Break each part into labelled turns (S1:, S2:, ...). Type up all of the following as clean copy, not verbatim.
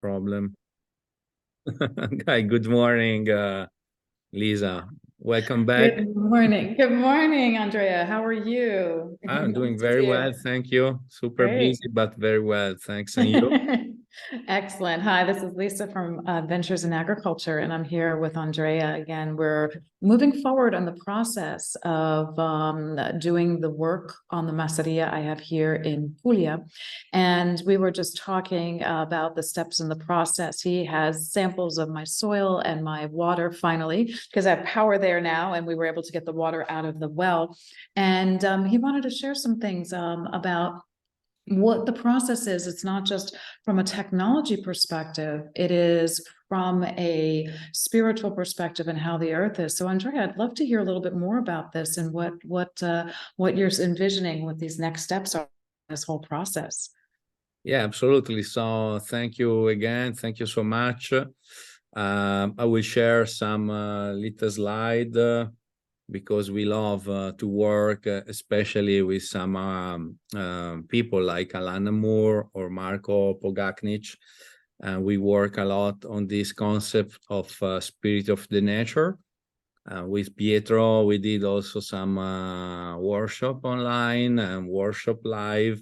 S1: problem. Hi, good morning, Lisa. Welcome back.
S2: Good morning. Good morning, Andrea. How are you?
S1: I'm
S2: Good
S1: doing
S2: to
S1: very
S2: see
S1: well,
S2: you.
S1: thank you. Super
S2: Great.
S1: busy, but very well. Thanks. And you?
S2: Excellent. Hi, this is Lisa from Ventures in Agriculture, and I'm here with Andrea again. We're moving forward on the process of doing the work on the masseria I have here in Puglia. And we were just talking about the steps in the process. He has samples of my soil and my water finally, because I have power there now, and we were able to get the water out of the well. And he wanted to share some things about what the process is. It's not just from a technology perspective, it is from a spiritual perspective and how the earth is. So Andrea, I'd love to hear a little bit more about this and what you're envisioning what these next steps are in this whole process.
S1: Yeah, absolutely. So thank you again. Thank you so much. I will share some little slide because we love to work, especially with some people like Alana Moore or Marco Pogacnic. And we work a lot on this concept of spirit of the nature. With Pietro, we did also some workshop online and workshop live.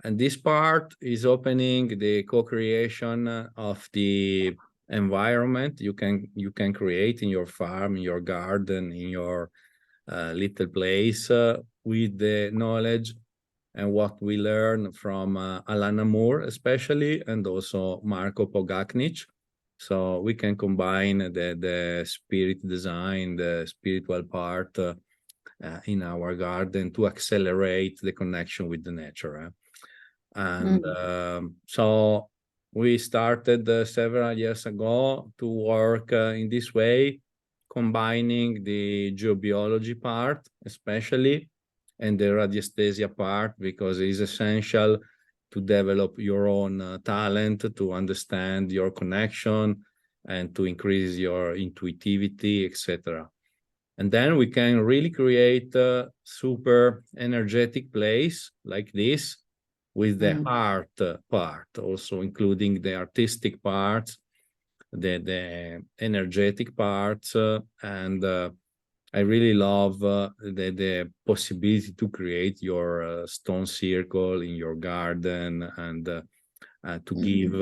S1: And this part is opening the co-creation of the environment you can create in your farm, in your garden, in your little place with the knowledge and what we learn from Alana Moore especially, and also Marco Pogacnic. So we can combine the spirit design, the spiritual part in our garden to accelerate the connection with the nature. And so we started several years ago to work in this way, combining the geobiology part, especially, and the radiesthesia part, because it is essential to develop your own talent, to understand your connection, and to increase your intuitivity, etc. And then we can really create a super energetic place like this, with the art part, also including the artistic parts, the energetic parts, and I really love the possibility to create your stone circle in your garden and to give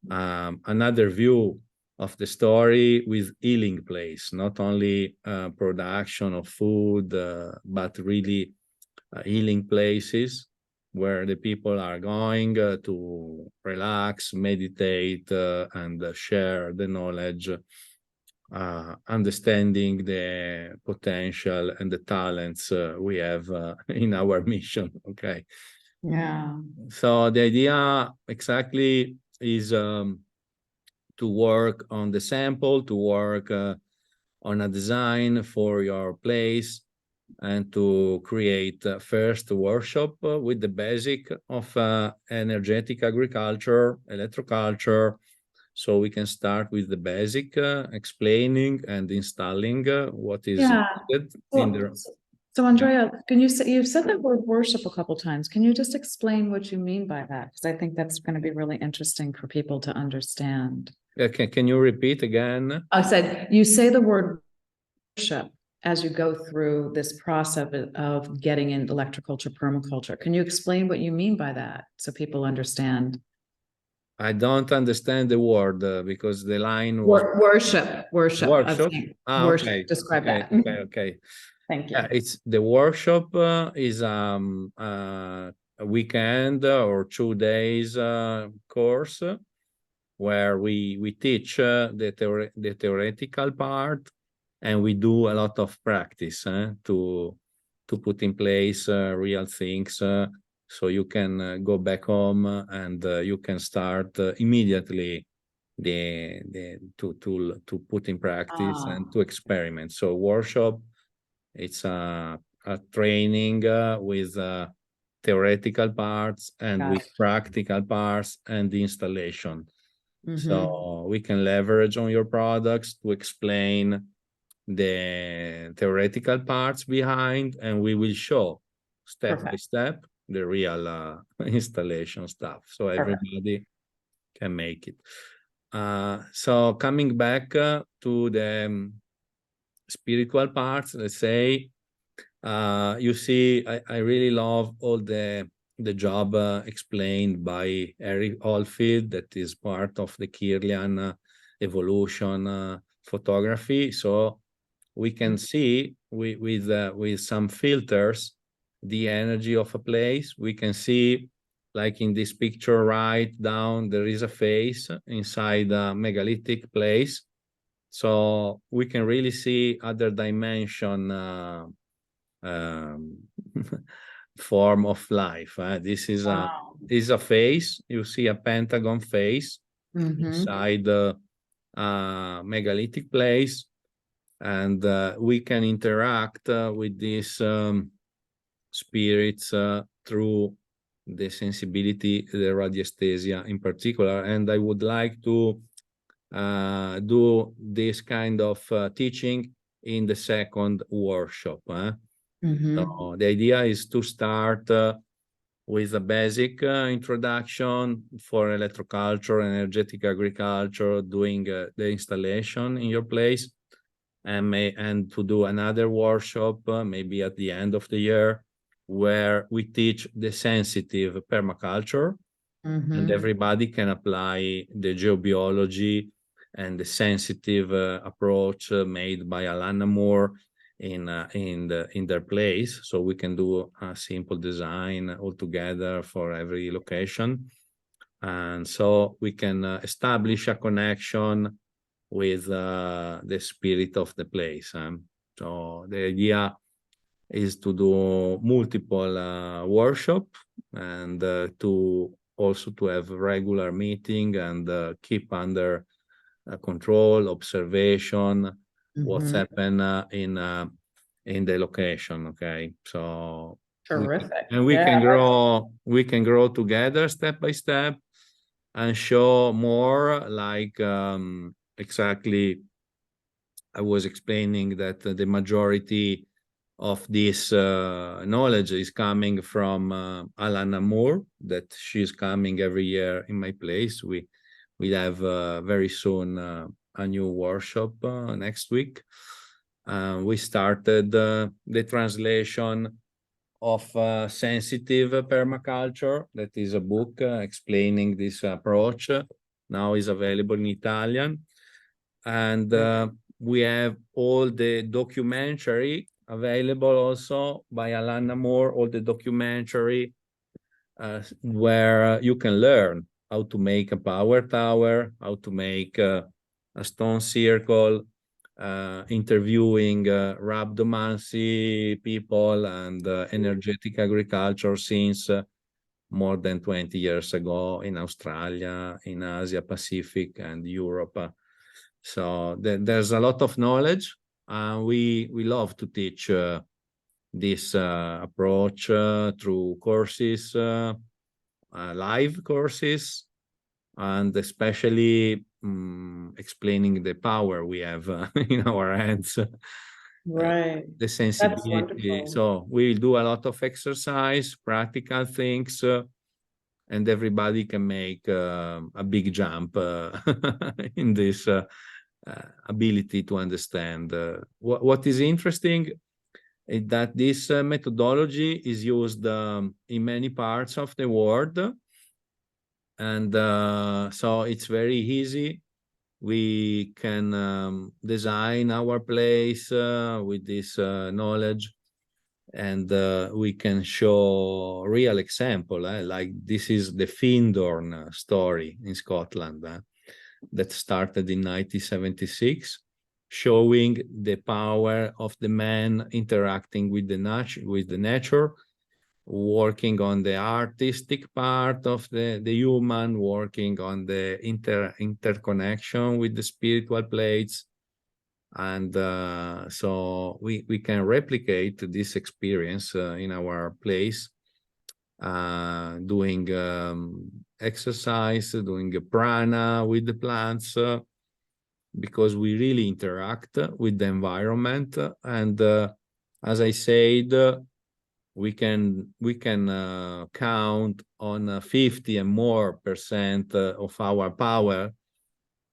S1: another view of the story with healing place, not only production of food, but really healing places where the people are going to relax, meditate, and share the knowledge, understanding the potential and the talents we have in our mission. Okay.
S2: Yeah.
S1: So the idea exactly is to work on the sample, to work on a design for your place, and to create first workshop with the basic of energetic agriculture, electroculture. So we can start with the basic, explaining and installing what is needed in the.
S2: So Andrea, can you say, you've said that word worship a couple times. Can you just explain what you mean by that? Because I think that's going to be really interesting for people to understand.
S1: Can you repeat again?
S2: I said, you say the word worship as you go through this process of getting into electroculture, permaculture. Can you explain what you mean by that so people understand?
S1: I don't understand the word because the line was
S2: Worship.
S1: workshop.
S2: Worship.
S1: Okay,
S2: Describe
S1: okay,
S2: that.
S1: okay, okay.
S2: Thank you.
S1: Yeah, it's the workshop is a weekend or 2 days course where we teach the theoretical part, and we do a lot of practice to put in place real things, so you can go back home and you can start immediately to put in practice and to experiment. So workshop, it's a training with theoretical parts and with practical parts and the installation. So we can leverage on your products to explain the theoretical parts behind, and we will show step by step the real installation stuff. So everybody can make it. So coming back to the spiritual parts, let's say, you see, I really love all the job explained by Eric Oldfield, that is part of the Kirlian evolution photography. So we can see with some filters the energy of a place. We can see, like in this picture right down, there is a face inside a megalithic place. So we can really see other dimension um, form of life. This is
S2: Wow.
S1: a face. You see a pentagon face inside a megalithic place, and we can interact with these spirits through the sensibility, the radiesthesia in particular. And I would like to do this kind of teaching in the second workshop. So the idea is to start with a basic introduction for electroculture, energetic agriculture, doing the installation in your place, and to do another workshop maybe at the end of the year, where we teach the sensitive permaculture, and everybody can apply the geobiology and the sensitive approach made by Alana Moore in their place. So we can do a simple design altogether for every location, and so we can establish a connection with the spirit of the place. So the idea is to do multiple workshop, and to also to have regular meeting and keep under control, observation, what's happened in the location. Okay, so
S2: Terrific.
S1: we can grow together step by step and show more, like exactly I was explaining that the majority of this knowledge is coming from Alana Moore, that she's coming every year in my place. We have very soon a new workshop next week. We started the translation of sensitive permaculture. That is a book explaining this approach. Now is available in Italian. And we have all the documentary available also by Alana Moore, all the documentary where you can learn how to make a power tower, how to make a stone circle, interviewing rhabdomancy people and energetic agriculture since more than 20 years ago in Australia, in Asia Pacific, and Europe. So there's a lot of knowledge. We love to teach this approach through courses, live courses, and especially explaining the power we have in our hands.
S2: Right.
S1: The sensibility. So we'll do a lot of exercise, practical things, and everybody can make a big jump in this ability to understand. What is interesting is that this methodology is used in many parts of the world, and so it's very easy. We can design our place with this knowledge, and we can show real example, like this is the Findorn story in Scotland that started in 1976, showing the power of the man interacting with the nature, working on the artistic part of the human, working on the interconnection with the spiritual plates. And so we can replicate this experience in our place, doing exercise, doing prana with the plants, because we really interact with the environment. And as I said, we can count on 50 and more % of our power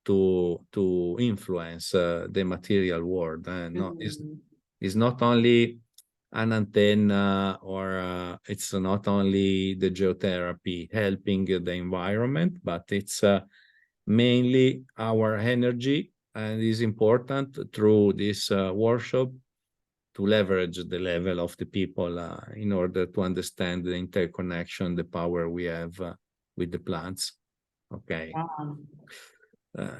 S1: to influence the material world. No, it's not only an antenna, or it's not only the geotherapy helping the environment, but it's mainly our energy, and is important through this workshop to leverage the level of the people in order to understand the interconnection, the power we have with the plants. Okay.
S2: Wow.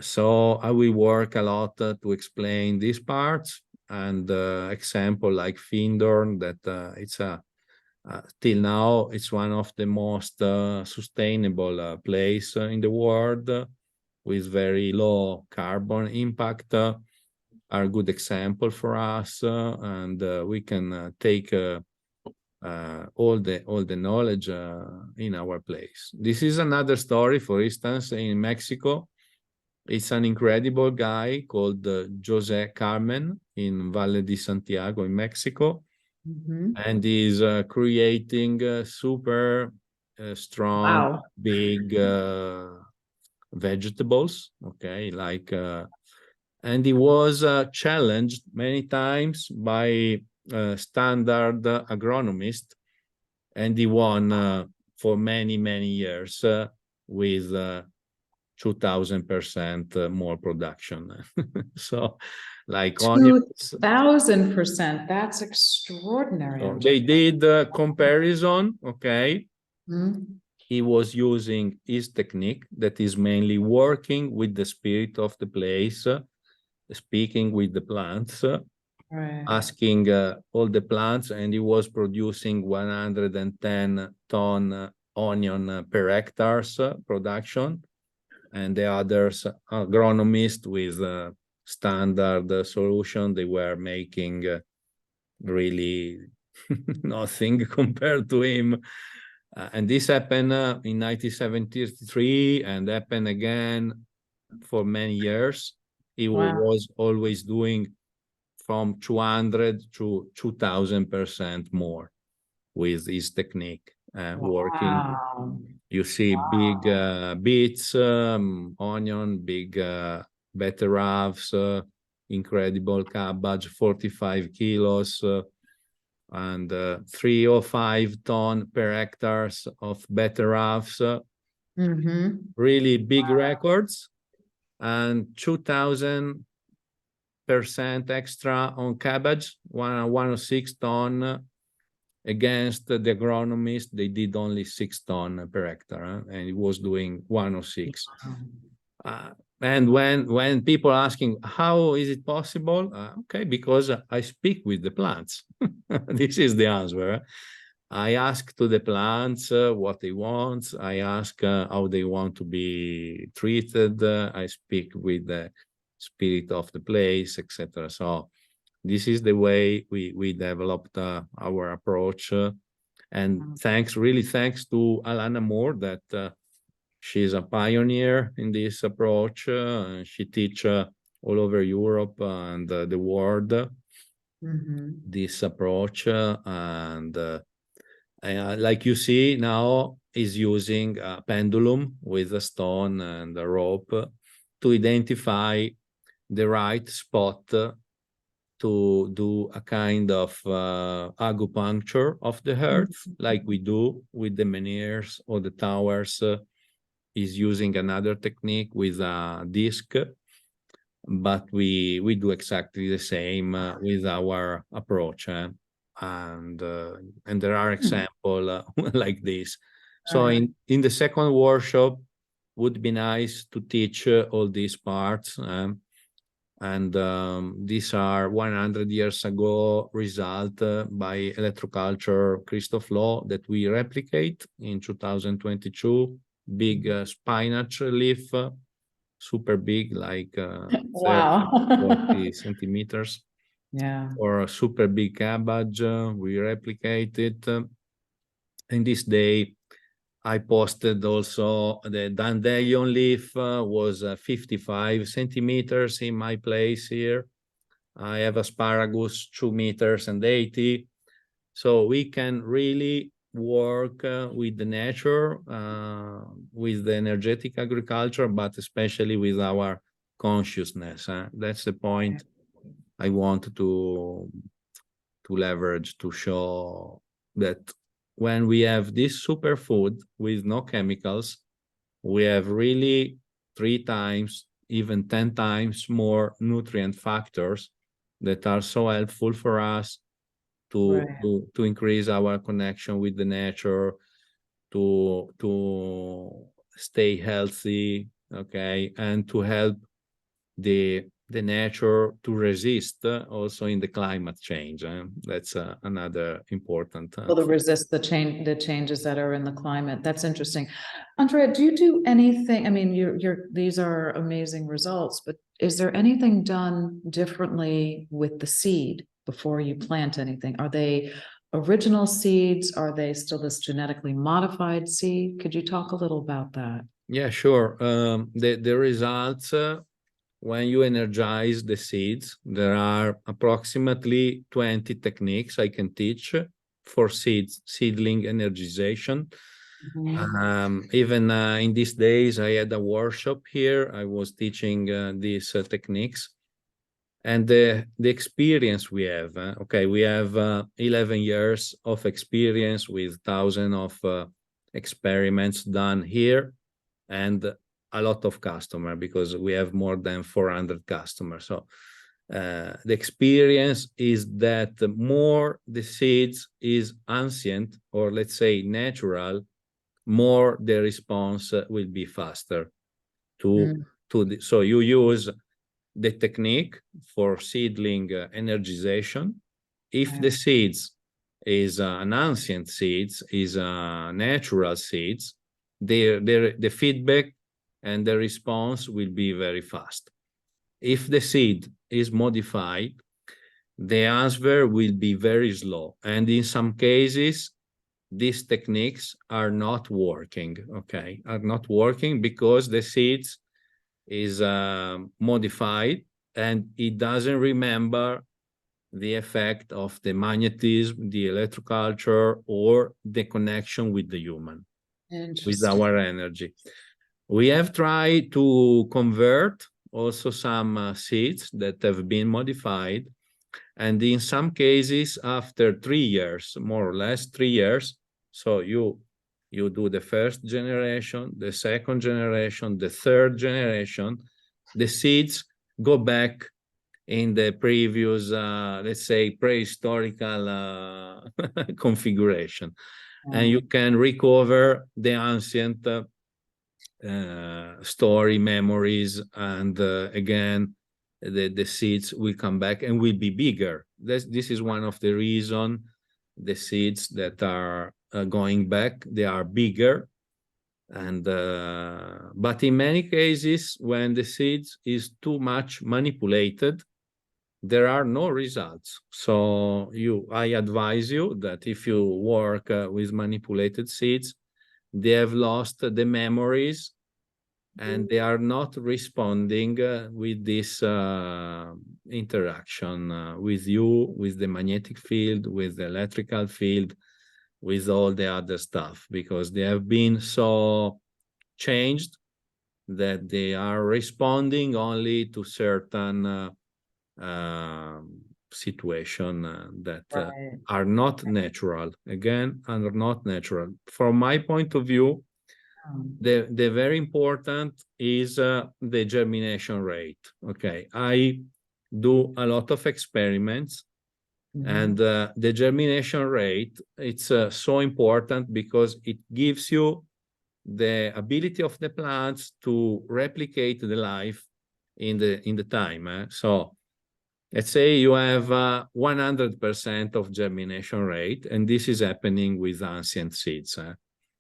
S1: So I will work a lot to explain these parts, and example like Findorn, that it's till now it's one of the most sustainable place in the world, with very low carbon impact, are a good example for us, and we can take all the knowledge in our place. This is another story. For instance, in Mexico, it's an incredible guy called Jose Carmen in Valle di Santiago in Mexico, and he's creating super strong,
S2: Wow.
S1: big vegetables. Okay, like and he was challenged many times by standard agronomist, and he won for many years with 2000% more production. So like onions.
S2: 2000%. That's extraordinary.
S1: So they did comparison. Okay. He was using his technique that is mainly working with the spirit of the place, speaking with the plants,
S2: Right.
S1: asking all the plants, and he was producing 110 ton onion per hectares production, and the others agronomists with standard solution, they were making really nothing compared to him. And this happened in 1973, and happened again for many years. He was always doing from 200 to 2000% more with his technique, working. You see big beets, onion, big betterabs, incredible cabbage, 45 kilos, and 3 or 5 ton per hectares of betterabs. Really big records, and 2000% extra on cabbage, 106 ton. Against the agronomist, they did only 6 ton per hectare, and it was doing 106. And when people are asking, how is it possible? Okay, because I speak with the plants. This is the answer. I ask to the plants what they want. I ask how they want to be treated. I speak with the spirit of the place, etc. So this is the way we developed our approach, and really thanks to Alana Moore, that she's a pioneer in this approach. She teaches all over Europe and the world this approach, and like you see now, is using a pendulum with a stone and a rope to identify the right spot to do a kind of acupuncture of the earth, like we do with the menhirs or the towers. Is using another technique with a disc, but we do exactly the same with our approach, and there are examples like this. So in the second workshop, would be nice to teach all these parts. And these are 100 years ago result by electroculture Christoph Law that we replicate in 2022. Big spinach leaf, super big, like 30, 40 centimeters.
S2: Yeah.
S1: Or a super big cabbage, we replicate it. In this day, I posted also the dandelion leaf was 55 centimeters in my place here. I have asparagus 2 meters and 80. So we can really work with the nature, with the energetic agriculture, but especially with our consciousness. That's the point I want to leverage, to show that when we have this superfood with no chemicals, we have really 3 times, even 10 times more nutrient factors that are so helpful for us to increase our connection with the nature, to stay healthy, okay, and to help the nature to resist also in the climate change. That's another important
S2: Well, to resist the changes that are in the climate. That's interesting. Andrea, do you do anything? I mean, these are amazing results, but is there anything done differently with the seed before you plant anything? Are they original seeds? Are they still this genetically modified seed? Could you talk a little about that?
S1: Yeah, sure. The results, when you energize the seeds, there are approximately 20 techniques I can teach for seedling energization. Even in these days, I had a workshop here. I was teaching these techniques. And the experience we have, okay, we have 11 years of experience with thousands of experiments done here, and a lot of customers, because we have more than 400 customers. So the experience is that the more the seeds is ancient, or let's say natural, more the response will be faster so you use the technique for seedling energization. If the seeds is an ancient seeds, is natural seeds, the feedback and the response will be very fast. If the seed is modified, the answer will be very slow. And in some cases, these techniques are not working, okay? Are not working because the seeds is modified and it doesn't remember the effect of the magnetism, the electroculture, or the connection with the human, with our energy. We have tried to convert also some seeds that have been modified. And in some cases, after 3 years, more or less 3 years, so you do the first generation, the second generation, the third generation, the seeds go back in the previous, let's say, prehistorical configuration. And you can recover the ancient story, memories, and again, the seeds will come back and will be bigger. This is one of the reasons the seeds that are going back, they are bigger. And but in many cases, when the seeds is too much manipulated, there are no results. So I advise you that if you work with manipulated seeds, they have lost the memories and they are not responding with this interaction with you, with the magnetic field, with the electrical field, with all the other stuff, because they have been so changed that they are responding only to certain situation that are not natural, again, and are not natural. From my point of view, the very important is the germination rate. Okay, I do a lot of experiments, and the germination rate, it's so important because it gives you the ability of the plants to replicate the life in the time. So let's say you have 100% of germination rate, and this is happening with ancient seeds.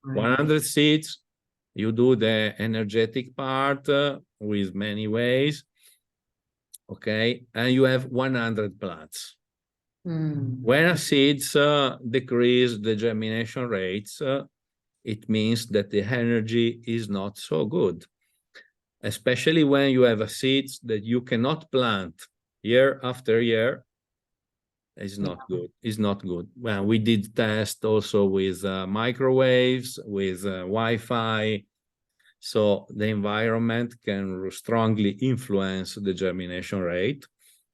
S1: 100 seeds, you do the energetic part with many ways, okay, and you have 100 plants. When seeds decrease the germination rates, it means that the energy is not so good, especially when you have seeds that you cannot plant year after year, It's not good. It's not good. Well, we did test also with microwaves, with Wi-Fi. So the environment can strongly influence the germination rate.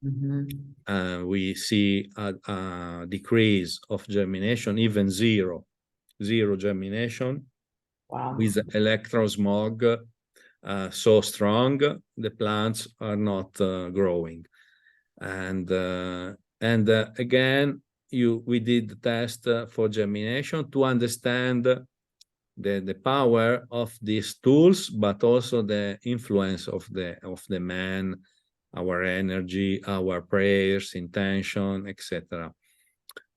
S1: We see a decrease of germination, even zero germination.
S2: Wow.
S1: With electrosmog so strong, the plants are not growing. And again, we did the test for germination to understand the power of these tools, but also the influence of the man, our energy, our prayers, intention, etc.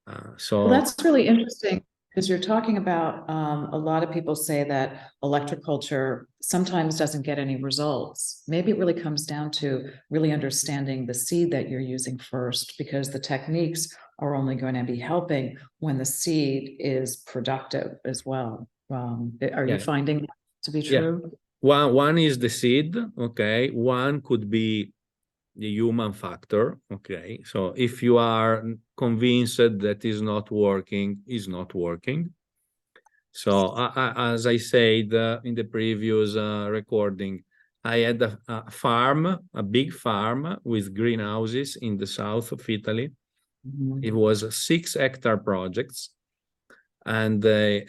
S2: Well, that's really interesting because you're talking about a lot of people say that electroculture sometimes doesn't get any results. Maybe it really comes down to really understanding the seed that you're using first, because the techniques are only going to be helping when the seed is productive as well. Are you finding that to be true?
S1: One is the seed, okay. One could be the human factor, okay. So if you are convinced that is not working, is not working. So as I said in the previous recording, I had a farm, a big farm with greenhouses in the south of Italy. It was 6-hectare projects, and they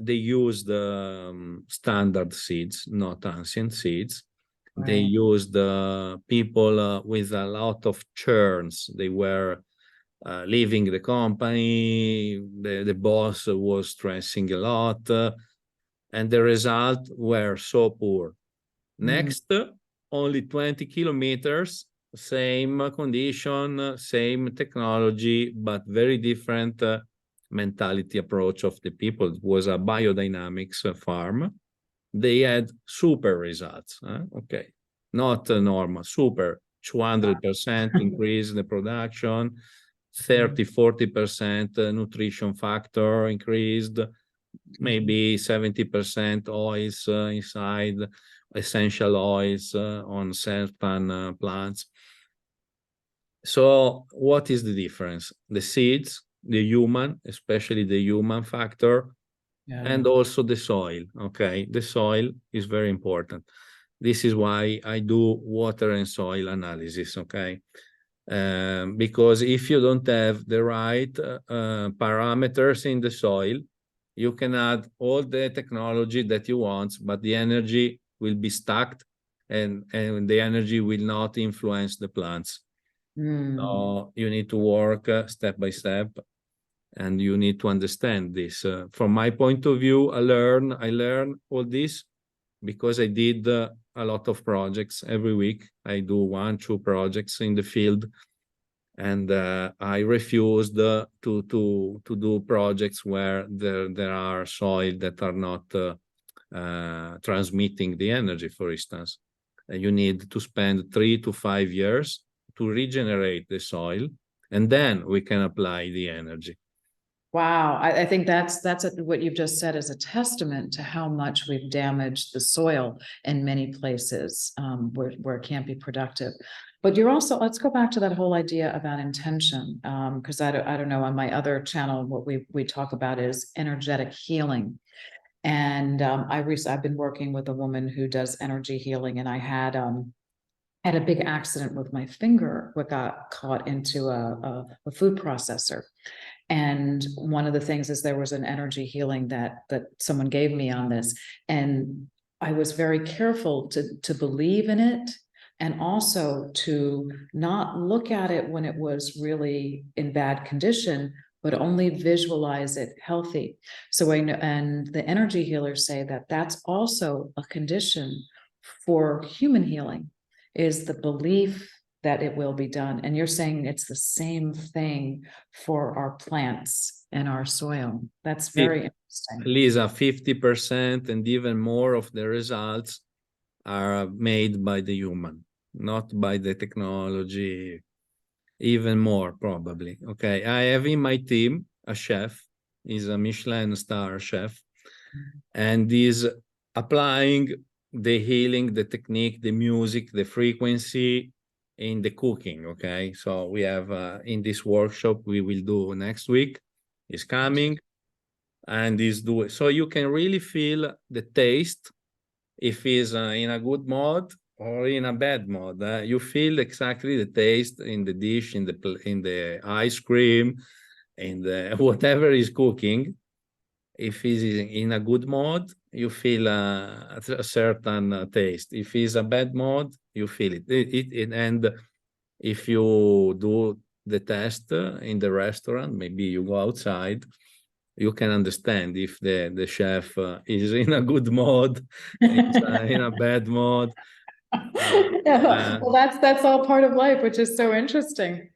S1: used standard seeds, not ancient seeds. Right. They used people with a lot of churns. They were leaving the company. The boss was stressing a lot, and the results were so poor. Next, only 20 kilometers, same condition, same technology, but very different mentality approach of the people. It was a biodynamics farm. They had super results. Okay, not normal, super 200% increase in the production, 30-40% nutrition factor increased, maybe 70% oils inside, essential oils on certain plants. So what is the difference? The seeds, the human, especially the human factor, and also the soil. Okay, the soil is very important. This is why I do water and soil analysis. Okay, because if you don't have the right parameters in the soil, you can add all the technology that you want, but the energy will be stuck, and the energy will not influence the plants. So you need to work step by step, and you need to understand this. From my point of view, I learn all this because I did a lot of projects every week. I do 1-2 projects in the field, and I refused to do projects where there are soil that are not transmitting the energy. For instance, you need to spend 3 to 5 years to regenerate the soil, and then we can apply the energy.
S2: Wow, I think what you've just said is a testament to how much we've damaged the soil in many places where it can't be productive. But you're also, let's go back to that whole idea about intention, because I don't know, on my other channel, what we talk about is energetic healing. And I've been working with a woman who does energy healing, and I had a big accident with my finger, what got caught into a food processor. And one of the things is there was an energy healing that someone gave me on this. And I was very careful to believe in it, and also to not look at it when it was really in bad condition, but only visualize it healthy. So I know, and the energy healers say that that's also a condition for human healing, is the belief that it will be done. And you're saying it's the same thing for our plants and our soil. That's very interesting.
S1: Lisa, 50% and even more of the results are made by the human, not by the technology, even more probably. Okay, I have in my team a chef. He's a Michelin star chef, and he's applying the healing, the technique, the music, the frequency in the cooking. Okay, so we have in this workshop we will do next week is coming, and is do so you can really feel the taste if it's in a good mode or in a bad mode. You feel exactly the taste in the dish, in the ice cream, in the whatever is cooking. If it's in a good mode, you feel a certain taste. If it's a bad mode, you feel it. And if you do the test in the restaurant, maybe you go outside, you can understand if the chef is in a good mode, in a bad mode.
S2: Yeah, well, that's all part of life, which is so interesting.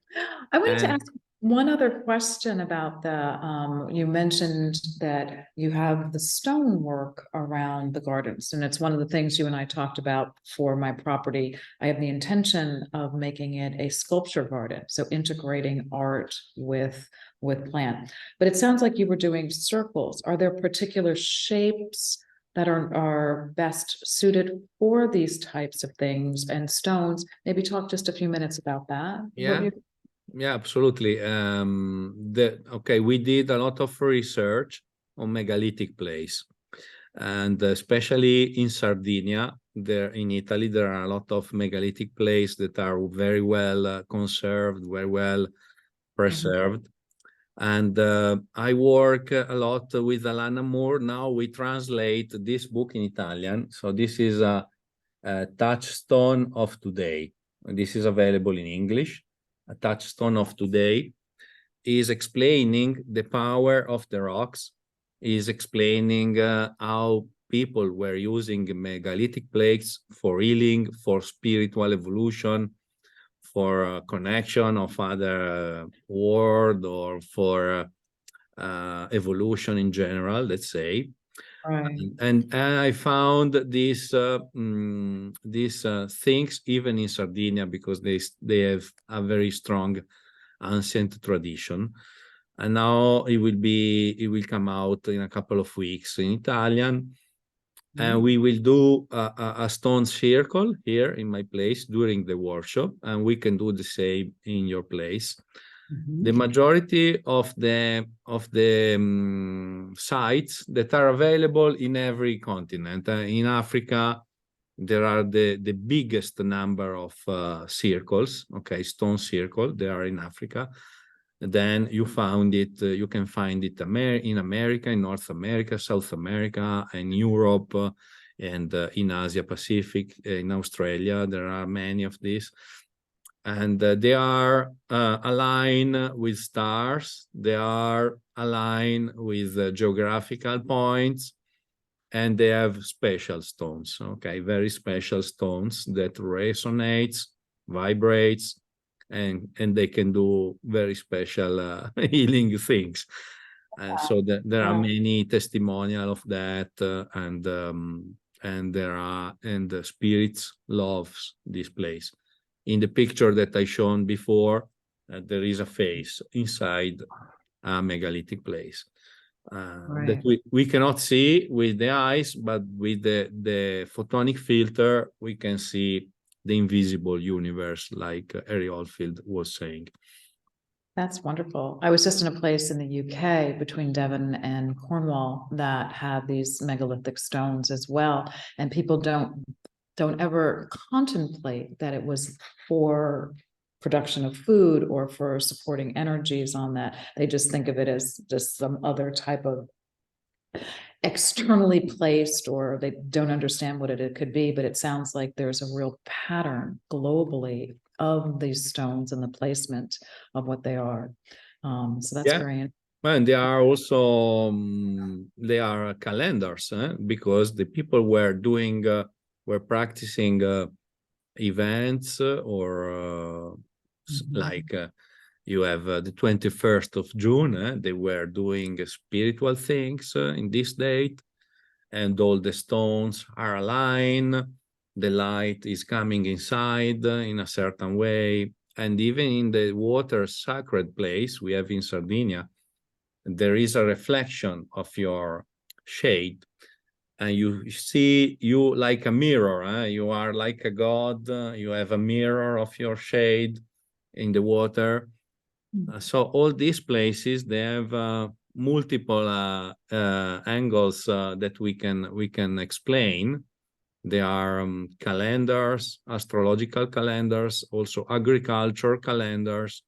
S2: I wanted to
S1: And
S2: ask one other question about you mentioned that you have the stonework around the gardens, and it's one of the things you and I talked about for my property. I have the intention of making it a sculpture garden, so integrating art with plant. But it sounds like you were doing circles. Are there particular shapes that are best suited for these types of things and stones? Maybe talk just a few minutes about that.
S1: yeah, yeah, absolutely. Okay, we did a lot of research on megalithic place, and especially in Sardinia, there in Italy, there are a lot of megalithic places that are very well conserved, very well preserved. And I work a lot with Alana Moore. Now we translate this book in Italian. So this is a touchstone of today. This is available in English. A touchstone of today is explaining the power of the rocks, is explaining how people were using megalithic plates for healing, for spiritual evolution, for connection of other world, or for evolution in general, let's say.
S2: Right.
S1: And I found these things even in Sardinia, because they have a very strong ancient tradition. And now it will come out in a couple of weeks in Italian. And we will do a stone circle here in my place during the workshop, and we can do the same in your place. The majority of the sites that are available in every continent. In Africa, there are the biggest number of circles. Okay, stone circle. They are in Africa. Then you found it. You can find it in America, in North America, South America, and Europe, and in Asia Pacific, in Australia. There are many of these, and they are aligned with stars. They are aligned with geographical points, and they have special stones. Okay, very special stones that resonates, vibrates, and they can do very special healing things. So there are many testimonial of that, and the spirits loves this place. In the picture that I shown before, there is a face inside a megalithic place that we cannot see with the eyes, but with the photonic filter, we can see the invisible universe, like Ariel Field was saying.
S2: That's wonderful. I was just in a place in the UK between Devon and Cornwall that had these megalithic stones as well. And people don't ever contemplate that it was for production of food or for supporting energies on that. They just think of it as just some other type of externally placed, or they don't understand what it could be. But it sounds like there's a real pattern globally of these stones and the placement of what they are. So that's very interesting.
S1: And they are also they are calendars, because the people were practicing events, or like you have the 21st of June. They were doing spiritual things in this date, and all the stones are aligned. The light is coming inside in a certain way. And even in the water sacred place we have in Sardinia, there is a reflection of your shade. and you see you like a mirror. You are like a god. You have a mirror of your shade in the water. So all these places, they have multiple angles that we can explain. There are calendars, astrological calendars, also agriculture calendars,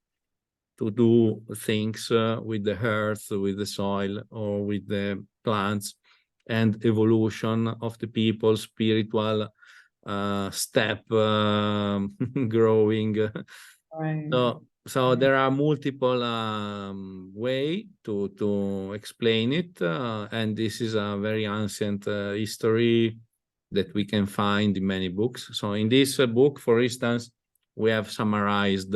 S1: to do things with the earth, with the soil, or with the plants, and evolution of the people, spiritual step growing.
S2: Right.
S1: So there are multiple way to explain it, and this is a very ancient history that we can find in many books. So in this book, for instance, we have summarized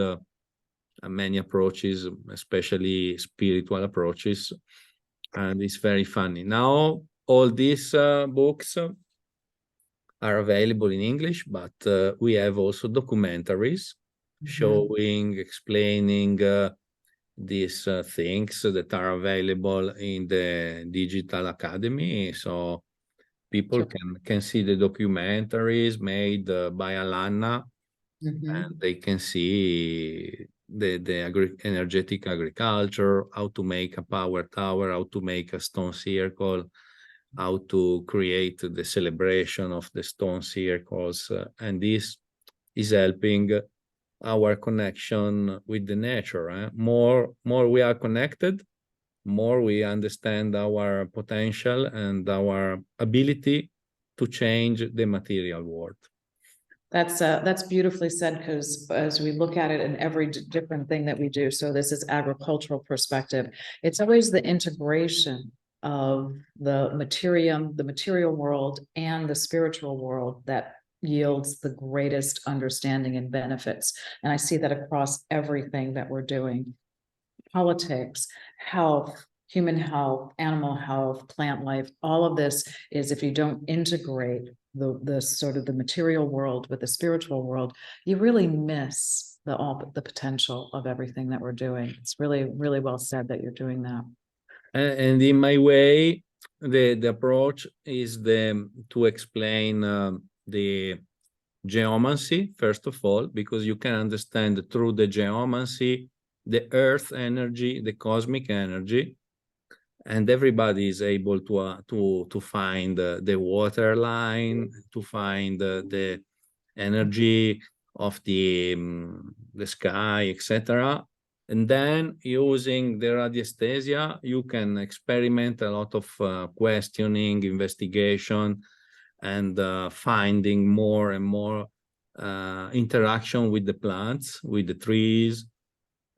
S1: many approaches, especially spiritual approaches, and it's very funny. Now, all these books are available in English, but we have also documentaries showing, explaining these things that are available in the Digital Academy. So people can see the documentaries made by Alana, and they can see the energetic agriculture, how to make a power tower, how to make a stone circle, how to create the celebration of the stone circles, and this is helping our connection with the nature. More we are connected, more we understand our potential and our ability to change the material world.
S2: That's beautifully said, because as we look at it in every different thing that we do, so this is agricultural perspective, it's always the integration of the material world and the spiritual world that yields the greatest understanding and benefits. And I see that across everything that we're doing. Politics, health, human health, animal health, plant life, all of this is, if you don't integrate the sort of the material world with the spiritual world, you really miss the potential of everything that we're doing. It's really, really well said that you're doing that.
S1: And in my way, the approach is to explain the geomancy, first of all, because you can understand through the geomancy the earth energy, the cosmic energy, and everybody is able to find the water line, to find the energy of the sky, etc. And then using the radiesthesia, you can experiment a lot of questioning, investigation, and finding more and more interaction with the plants, with the trees,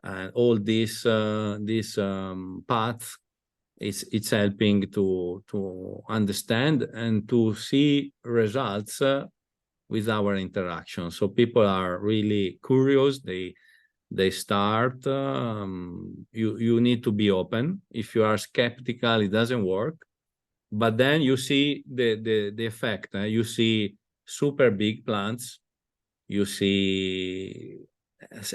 S1: and all these paths. It's helping to understand and to see results with our interaction. So people are really curious. They start. You need to be open. If you are skeptical, it doesn't work. But then you see the effect. You see super big plants. You see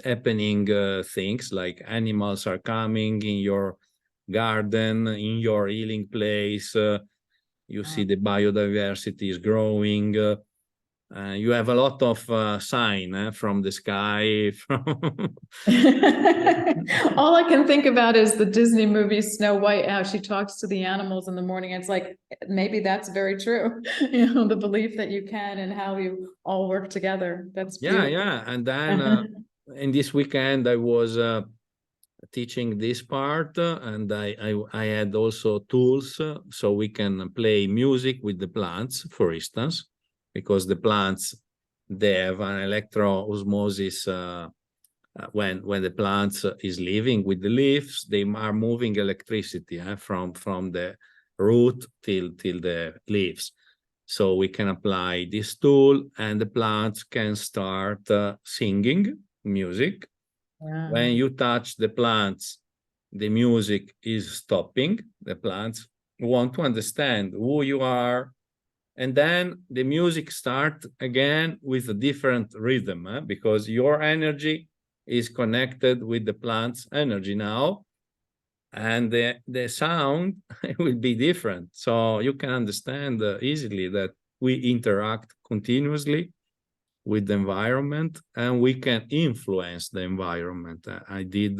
S1: happening things like animals are coming in your garden, in your healing place. You see the biodiversity is growing. You have a lot of sign from the sky.
S2: All I can think about is the Disney movie Snow White, how she talks to the animals in the morning. It's like, maybe that's very true. You know, the belief that you can and how you all work together. That's beautiful.
S1: Yeah. And then in this weekend, I was teaching this part, and I had also tools so we can play music with the plants, for instance, because the plants, they have an electro osmosis. When the plants is living with the leaves, they are moving electricity from the root till the leaves. So we can apply this tool, and the plants can start singing music.
S2: Yeah.
S1: When you touch the plants, the music is stopping. The plants want to understand who you are. And then the music starts again with a different rhythm, because your energy is connected with the plant's energy now. and the sound will be different. So you can understand easily that we interact continuously with the environment, and we can influence the environment. I did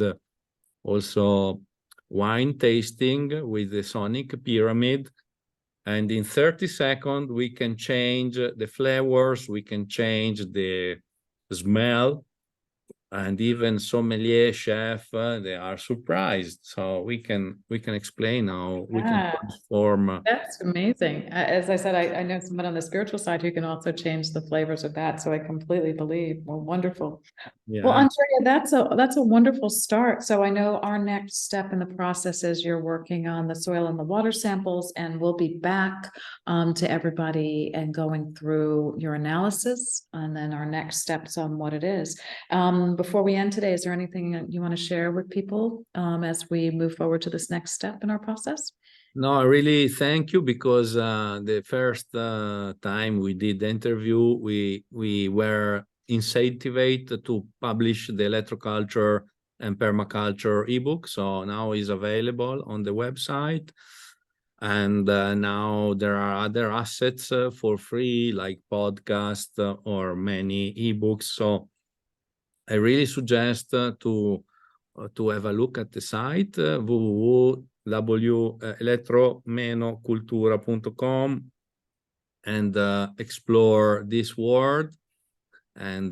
S1: also wine tasting with the sonic pyramid, and in 30 seconds we can change the flavors, we can change the smell, and even sommelier chef they are surprised. So we can explain how we can transform.
S2: That's amazing. As I said, I know someone on the spiritual side who can also change the flavors of that. So I completely believe. Well, wonderful. Well,
S1: Yeah.
S2: Andrea, that's a wonderful start. So I know our next step in the process is you're working on the soil and the water samples, and we'll be back to everybody and going through your analysis and then our next steps on what it is. Before we end today, is there anything you want to share with people as we move forward to this next step in our process?
S1: No, I really thank you, because the first time we did the interview, we were incentivized to publish the electroculture and permaculture ebook. So now it's available on the website. And now there are other assets for free, like podcast or many ebooks. So I really suggest to have a look at the site www.elettro-cultura.com and explore this world. And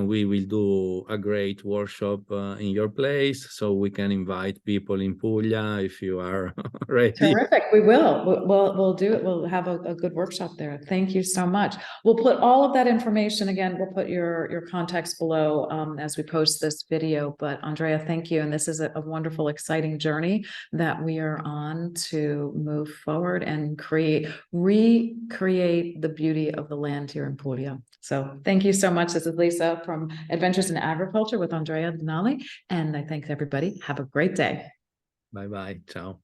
S1: we will do a great workshop in your place, so we can invite people in Puglia if you are ready.
S2: Terrific. We will. We'll do it. We'll have a good workshop there. Thank you so much. We'll put all of that information again. We'll put your contacts below as we post this video. But Andrea, thank you. And this is a wonderful, exciting journey that we are on to move forward and recreate the beauty of the land here in Puglia. So thank you so much. This is Lisa from Adventures in Agriculture with Andrea Donnoli. And I thank everybody. Have a great day.
S1: Bye-bye. Ciao.